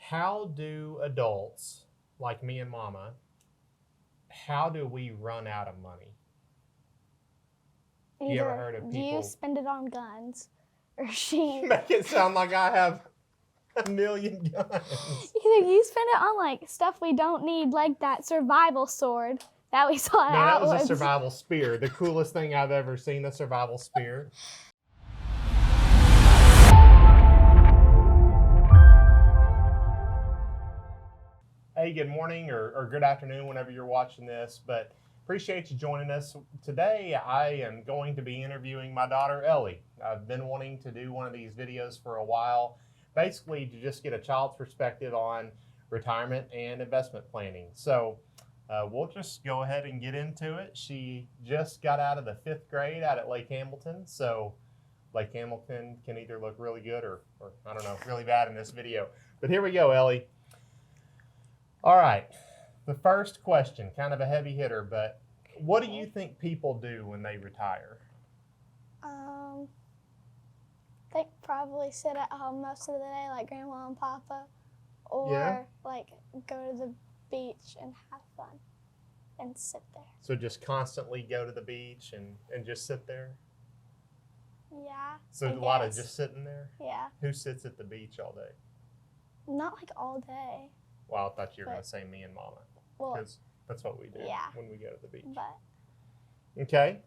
How do adults, like me and Mama, how do we run out of money? You ever heard of Do people... you spend it on guns, or she... Make it sound like I have a million guns. Either you spend it on, like, stuff we don't need, like that survival sword that we saw at No, that Outwoods. was a survival spear. The coolest thing I've ever seen, a survival spear. Hey, good morning or good afternoon whenever you're watching this, but appreciate you joining us. Today, I am going to be interviewing my daughter, Elley. I've been wanting to do one of these videos for a while, basically to just get a child's perspective on retirement and investment planning. So we'll just go ahead and get into it. She just got out of the 5th grade out at Lake Hamilton, so Lake Hamilton can either look really good or I don't know, really bad in this video. But here we go, Elley. All right, the first question, kind of a heavy hitter, but what do you think people do when they retire? They probably sit at home most of the day like Grandma and Papa, or like go to the beach and have fun and sit there. So just constantly go to the beach and just sit there? Yeah. So a lot of just sitting there? Yeah. Who sits at the beach all day? Not like all day. Well, I thought you were going to say me and Mama, because that's what we do when we go to the beach. Okay.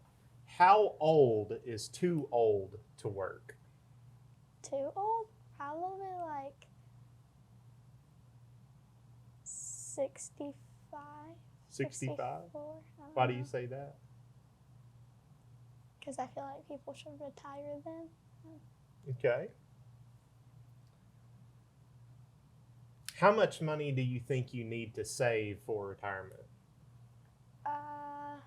How old is too old to work? Too old? Probably like 65. 65? 64, Why do you say that? Because I feel like people should retire then. Okay. How much money do you think you need to save for retirement? I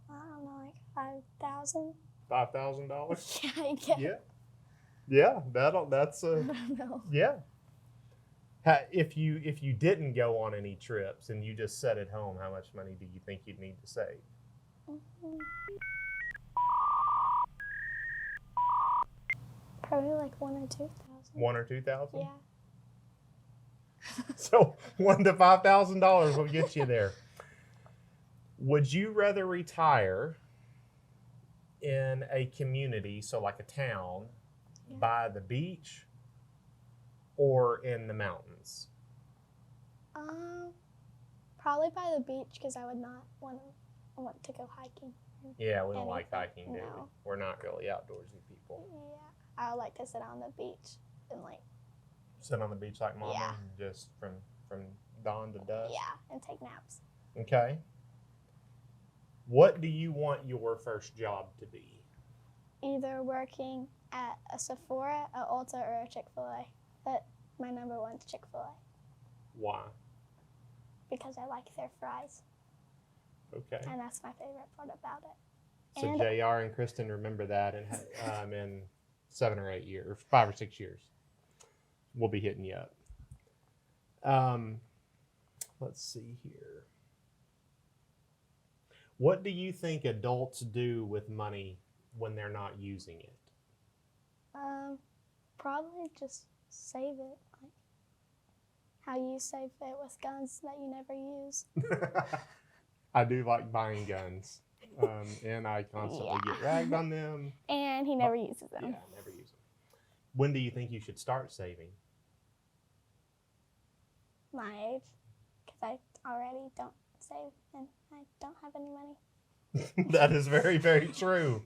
don't know, like 5,000. $5,000? Yeah, I guess. Yeah, that's I don't know. yeah. If you didn't go on any trips and you just sat at home, how much money do you think you'd need to save? Probably like 1,000 or 2,000. 1,000 or 2,000? Yeah. So $1,000 to $5,000 will get you there. Would you rather retire in a community, so like a town, by the beach or in the mountains? Probably by the beach, because I would not want to go hiking. Yeah, we don't like hiking, do we? No. We're not really outdoorsy people. Yeah, I would like to sit on the beach and like sit on the beach like Mama, just from dawn to dusk. Yeah, and take naps. Okay. What do you want your first job to be? Either working at a Sephora, a Ulta, or a Chick-fil-A. But my number one's Chick-fil-A. Why? Because I like their fries. Okay. And that's my favorite part about it. So JR and Kristen remember that in 7 or 8 years, 5 or 6 years. We'll be hitting you up. Let's see here. What do you think adults do with money when they're not using it? Probably just save it. Like how you save it with guns that you never use. I do like buying guns. And I constantly get ragged on them. And he never uses them. Yeah, I never use them. When do you think you should start saving? My age. Because I already don't save and I don't have any money. That is very, very true.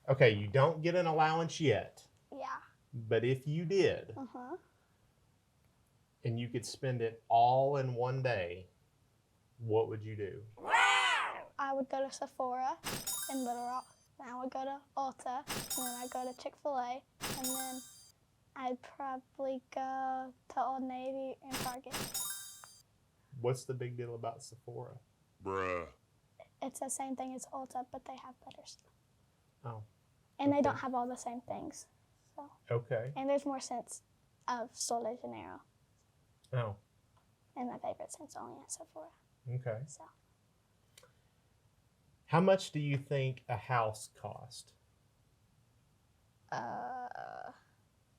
Okay, you don't get an allowance yet. Yeah. But if you did, and you could spend it all in one day, what would you do? I would go to Sephora in Little Rock. Then I would go to Ulta. And then I'd go to Chick-fil-A. And then I'd probably go to Old Navy and Target. What's the big deal about Sephora? Bruh. It's the same thing as Ulta, but they have better stuff. Oh. And they don't have all the same things. So. Okay. And there's more scents of Sol de Janeiro. Oh. And my favorite scent's only at Sephora. Okay. So. How much do you think a house cost?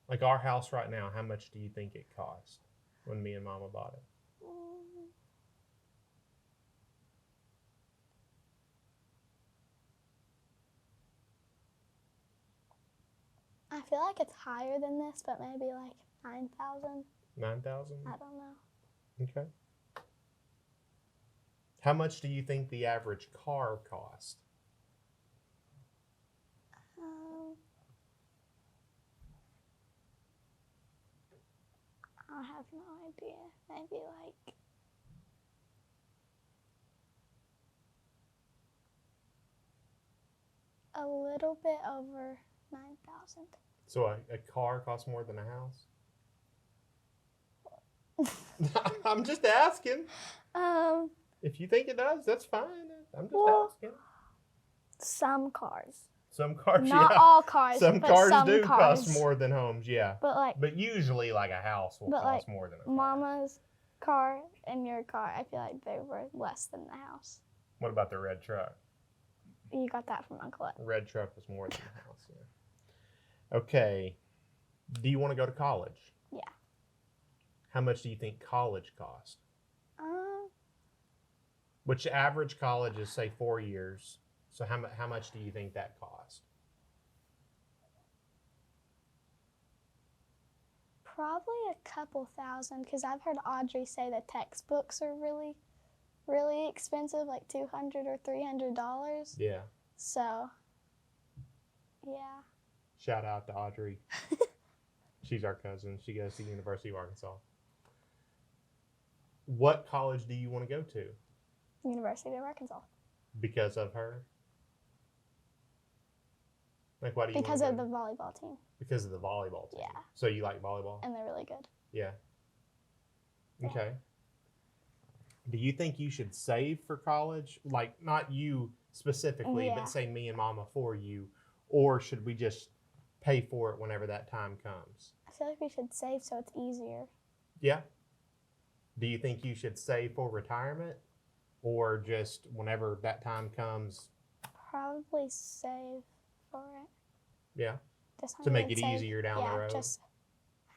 Like our house right now, how much do you think it cost when me and Mama bought it? I feel like it's higher than this, but maybe like 9,000. 9,000? I don't know. Okay. How much do you think the average car cost? I have no idea. Maybe like a little bit over 9,000. So a car costs more than a house? I'm just asking. If you think it does, that's fine. I'm just asking. Some cars. Some cars, Not yeah. all cars. Some but cars some do cars. cost more than homes, yeah. But usually, like a house will cost more than a car. Mama's car and your car, I feel like they were less than the house. What about the red truck? You got that from Uncle Ed. Red truck was more than the house, yeah. Okay. Do you want to go to college? Yeah. How much do you think college costs? Which average college is, say, 4 years. So how much do you think that cost? Probably a couple thousand, because I've heard Audrey say that textbooks are really, really expensive, like $200 or $300. Yeah. So, yeah. Shout out to Audrey. She's our cousin. She goes to the University of Arkansas. What college do you want to go to? University of Arkansas. Because of her? Like, why do you Because want of to the volleyball team. Because of the volleyball team. Yeah. So you like volleyball? And they're really good. Yeah. Okay. Do you think you should save for college? Like, not you specifically, but say me and Mama for you. Or should we just pay for it whenever that time comes? I feel like we should save so it's easier. Yeah. Do you think you should save for retirement? Or just whenever that time comes? Probably save for it. Yeah. Just how to you make would it save. easier down the road? Yeah, just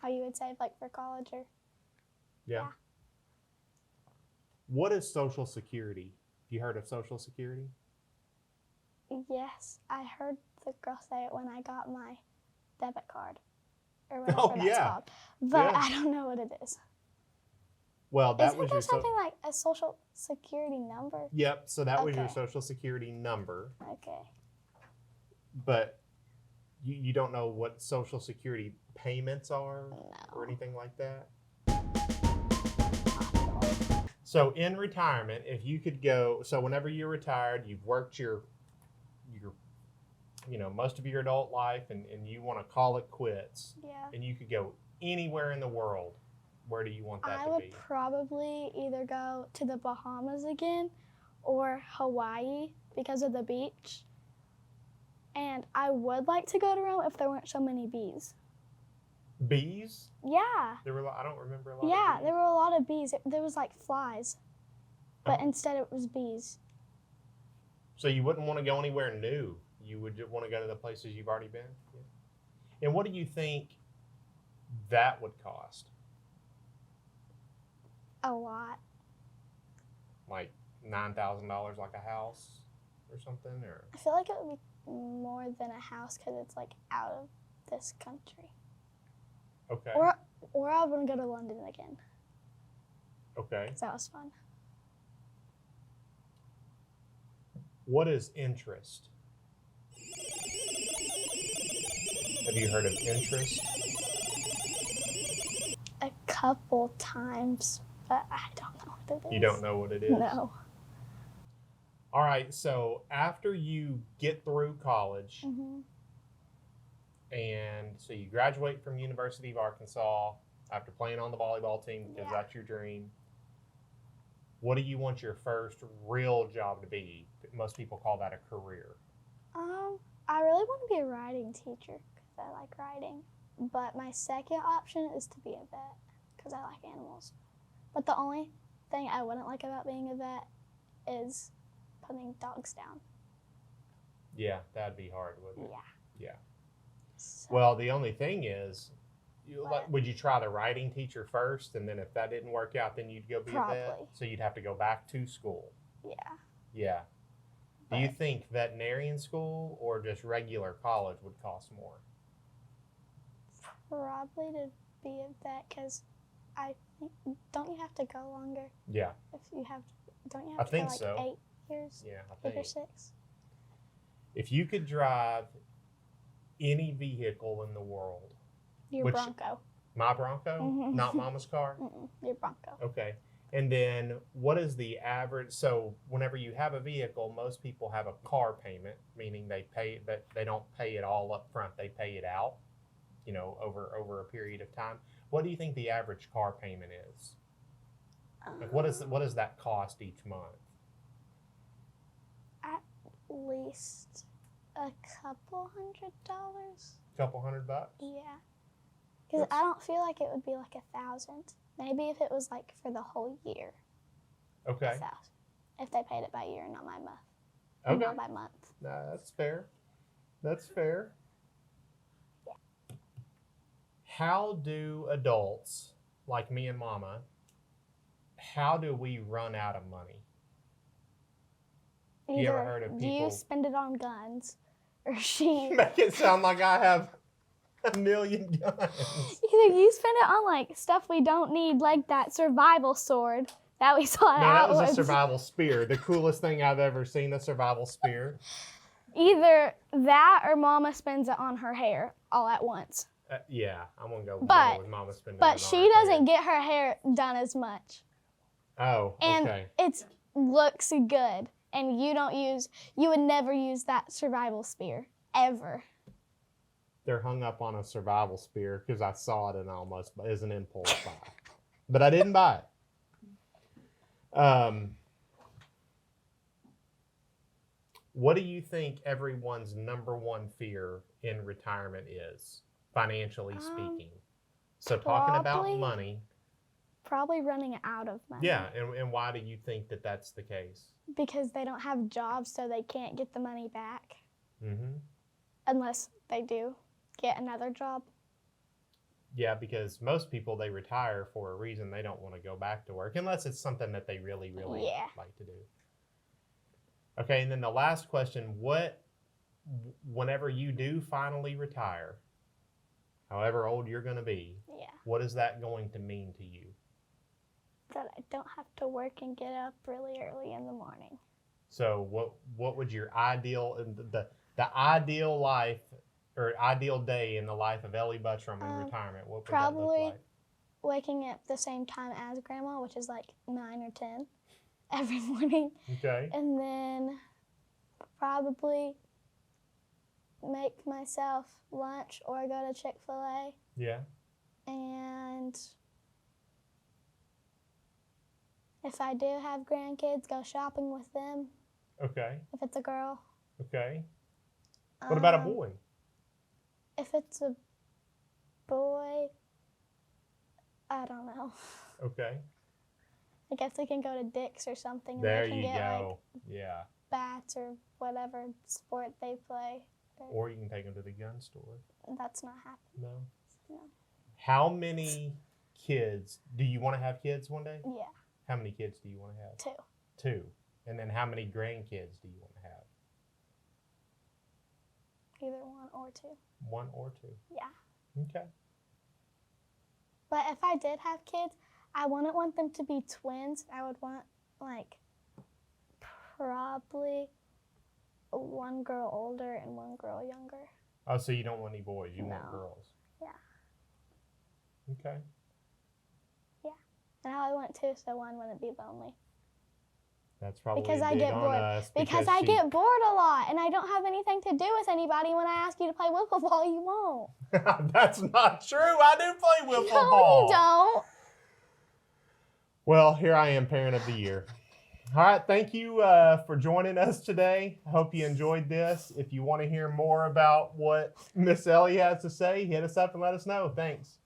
how you would save like for college or... Yeah. What is Social Security? You heard of Social Security? Yes, I heard the girl say it when I got my debit card. Or whatever Oh, that's yeah. called. But Yeah. I don't know what it is. Well, that Isn't was there your something like a social security number? Yep, so that was your Okay. Social Security number. Okay. But you don't know what Social Security payments are No. or anything like that? So in retirement, if you could go, so whenever you're retired, you've worked your most of your adult life and you want to call it quits. Yeah. And you could go anywhere in the world. Where do you want that I to would be? probably either go to the Bahamas again or Hawaii because of the beach. And I would like to go to Rome if there weren't so many bees. Bees? Yeah. There were. I don't remember a lot. Yeah, of bees. there were a lot of bees. There was like flies, but Oh. instead it was bees. So you wouldn't want to go anywhere new. You would just want to go to the places you've already been. Yeah. And what do you think that would cost? A lot. Like $9,000, like a house or something, or I feel like it would be more than a house because it's like out of this country. okay, Or I want to go to London again okay. because that was fun. What is interest? Have you heard of interest? A couple times, but I don't know what it is. You don't know what it is? No. All right, so after you get through college, Mhm. and so you graduate from University of Arkansas after playing on the volleyball team because Yeah. that's your dream, what do you want your first real job to be? Most people call that a career. I really want to be a writing teacher because I like writing. But my second option is to be a vet because I like animals. But the only thing I wouldn't like about being a vet is putting dogs down. Yeah, that'd be hard, wouldn't it? Yeah. Yeah. So, Well, the only thing is, What? would you try the writing teacher first, and then if that didn't work out, then you'd go be a vet? Probably. So you'd have to go back to school. yeah. Yeah. Do you But think veterinarian school or just regular college would cost more? probably to be a vet, because I think, don't you have to go longer Yeah. if you have, don't you I have to think go like so. 8 years? Yeah, I 8 or think. 6? If you could drive any vehicle in the world, Your Which- Bronco. my Bronco, Mhm. not Mama's car. Your Bronco. Okay. And then what is the average? So whenever you have a vehicle, most people have a car payment, meaning they pay that they don't pay it all up front. They pay it out, over a period of time. What do you think the average car payment is? Like what does that cost each month? At least a couple $100. Couple $100? Yeah. Because I don't feel like it would be like 1,000. Maybe if it was like for the whole year. Okay. 1,000. If they paid it by year, not by month. Okay. Not by month. Nah, that's fair. That's fair. Yeah. How do adults like me and Mama, how do we run out of money? Either You ever heard of do you people- spend it on guns, or she Make it sound like I have a million guns. either you spend it on like stuff we don't need, like that survival sword that we saw at No, that was a Outwoods. survival spear. The coolest thing I've ever seen, a survival spear. Either that or Mama spends it on her hair all at once. Yeah, I'm gonna go But- with Mama spending But it on she her doesn't hair. get her hair done as much. Oh, And okay. it looks good. And you would never use that survival spear, ever. They're hung up on a survival spear because I saw it and almost as an impulse buy. But I didn't buy it. What do you think everyone's number one fear in retirement is, financially speaking? So talking about probably- money. Probably running out of money. Yeah, and why do you think that that's the case? Because they don't have jobs, so they can't get the money back Mm-hmm. unless they do get another job. Yeah, because most people, they retire for a reason. They don't want to go back to work unless it's something that they really, really Yeah. like to do. Okay, and then the last question, whenever you do finally retire, however old you're going to be, Yeah. what is that going to mean to you? That I don't have to work and get up really early in the morning. So what would your ideal, the ideal life or ideal day in the life of Elley Buttram in retirement, what would that Probably look like? waking up the same time as Grandma, which is like 9 or 10 every morning. Okay. And then probably make myself lunch or go to Chick-fil-A. Yeah. And if I do have grandkids, go shopping with them Okay. if it's a girl. Okay. What about a Um, boy? If it's a boy, I don't know. Okay. I guess we can go to Dick's or something and There they can you get like go. Yeah. bats or whatever sport they play. Or you can take them to the gun store. That's not happening. No. No. How many kids do you want to have kids one day? Yeah, How many kids do you want to have? 2. 2. And then how many grandkids do you want to have? Either 1 or 2. 1 or 2. Yeah. Okay. But if I did have kids, I wouldn't want them to be twins. I would want, like, probably 1 girl older and 1 girl younger. Oh, so you don't want any boys, you want No. girls. Yeah. Okay. And I would want 2 so 1 wouldn't be lonely. That's probably Because I big get on bored. us Because I she- get bored a lot and I don't have anything to do with anybody. When I ask you to play wiffle ball, you won't. That's not true. I do play wiffle No, ball. you don't. Well, here I am, Parent of the Year. All right, thank you for joining us today. I hope you enjoyed this. If you want to hear more about what Miss Elley has to say, hit us up and let us know. Thanks.